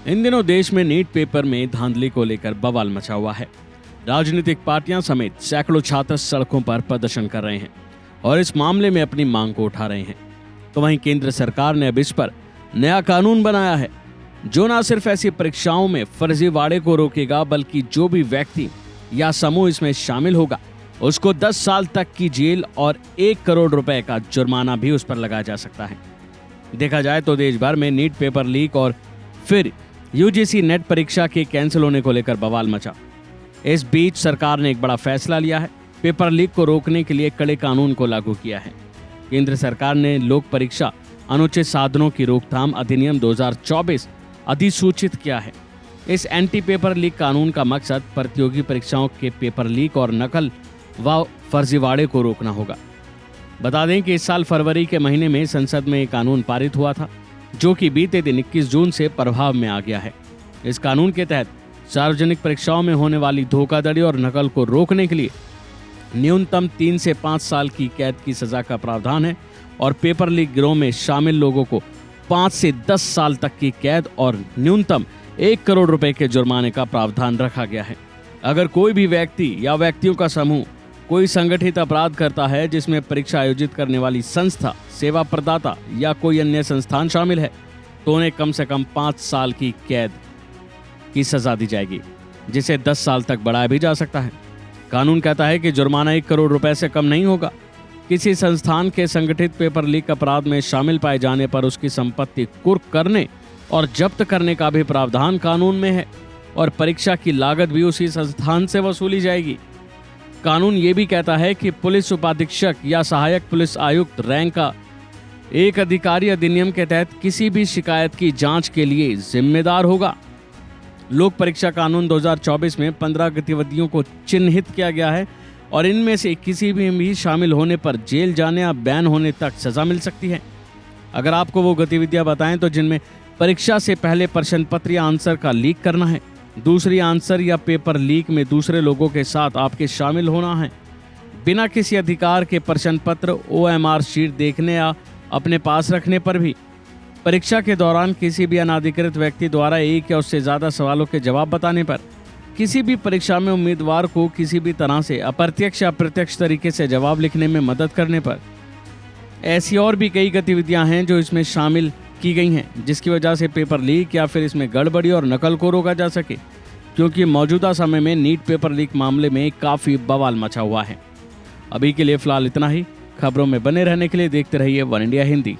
इन दिनों देश में नीट पेपर में धांधली को लेकर बवाल मचा हुआ है। राजनीतिक पार्टियां समेत सैकड़ों छात्र सड़कों पर प्रदर्शन कर रहे हैं और इस मामले में अपनी मांग को उठा रहे हैं। तो वहीं केंद्र सरकार ने अब इस पर नया कानून बनाया है जो न सिर्फ ऐसी परीक्षाओं में फर्जीवाड़े को रोकेगा, बल्कि जो भी व्यक्ति या समूह इसमें शामिल होगा उसको 10 साल तक की जेल और 1 करोड़ रुपए का जुर्माना भी उस पर लगाया जा सकता है। देखा जाए तो देश भर में नीट पेपर लीक और फिर यूजीसी नेट परीक्षा के कैंसिल होने को लेकर बवाल मचा। इस बीच सरकार ने एक बड़ा फैसला लिया है। पेपर लीक को रोकने के लिए कड़े कानून को लागू किया है। केंद्र सरकार ने लोक परीक्षा अनुचित साधनों की रोकथाम अधिनियम 2024 अधिसूचित किया है। इस एंटी पेपर लीक कानून का मकसद प्रतियोगी परीक्षाओं के पेपर लीक और नकल व फर्जीवाड़े को रोकना होगा। बता दें कि इस साल फरवरी के महीने में संसद में एक कानून पारित हुआ था जो कि बीते दिन 21 जून से प्रभाव में आ गया है। इस कानून के तहत सार्वजनिक परीक्षाओं में होने वाली धोखाधड़ी और नकल को रोकने के लिए न्यूनतम 3 से 5 साल की कैद की सजा का प्रावधान है और पेपर लीक गिरोह में शामिल लोगों को 5 से 10 साल तक की कैद और न्यूनतम 1 करोड़ रुपए के जुर्माने का प्रावधान रखा गया है। अगर कोई भी व्यक्ति या व्यक्तियों का समूह कोई संगठित अपराध करता है जिसमें परीक्षा आयोजित करने वाली संस्था, सेवा प्रदाता या कोई अन्य संस्थान शामिल है तो उन्हें कम से कम 5 साल की कैद की सजा दी जाएगी, जिसे 10 साल तक बढ़ाया भी जा सकता है। कानून कहता है कि जुर्माना 1 करोड़ रुपए से कम नहीं होगा। किसी संस्थान के संगठित पेपर लीक अपराध में शामिल पाए जाने पर उसकी संपत्ति कुर्क करने और जब्त करने का भी प्रावधान कानून में है और परीक्षा की लागत भी उसी संस्थान से वसूली जाएगी। कानून ये भी कहता है कि पुलिस उपाधीक्षक या सहायक पुलिस आयुक्त रैंक का एक अधिकारी अधिनियम के तहत किसी भी शिकायत की जांच के लिए जिम्मेदार होगा। लोक परीक्षा कानून 2024 में 15 गतिविधियों को चिन्हित किया गया है और इनमें से किसी भी शामिल होने पर जेल जाने या बैन होने तक सजा मिल सकती है। अगर आपको वो गतिविधियां बताएं तो जिनमें परीक्षा से पहले प्रश्न पत्र या आंसर का लीक करना है, दूसरी आंसर या पेपर लीक में दूसरे लोगों के साथ आपके शामिल होना है, बिना किसी अधिकार के प्रश्न पत्र OMR शीट देखने या अपने पास रखने पर भी, परीक्षा के दौरान किसी भी अनाधिकृत व्यक्ति द्वारा एक या उससे ज़्यादा सवालों के जवाब बताने पर, किसी भी परीक्षा में उम्मीदवार को किसी भी तरह से अप्रत्यक्ष या प्रत्यक्ष तरीके से जवाब लिखने में मदद करने पर। ऐसी और भी कई गतिविधियां हैं जो इसमें शामिल की गई हैं जिसकी वजह से पेपर लीक या फिर इसमें गड़बड़ी और नकल को रोका जा सके, क्योंकि मौजूदा समय में नीट पेपर लीक मामले में काफ़ी बवाल मचा हुआ है। अभी के लिए फ़िलहाल इतना ही। खबरों में बने रहने के लिए देखते रहिए वन इंडिया हिंदी।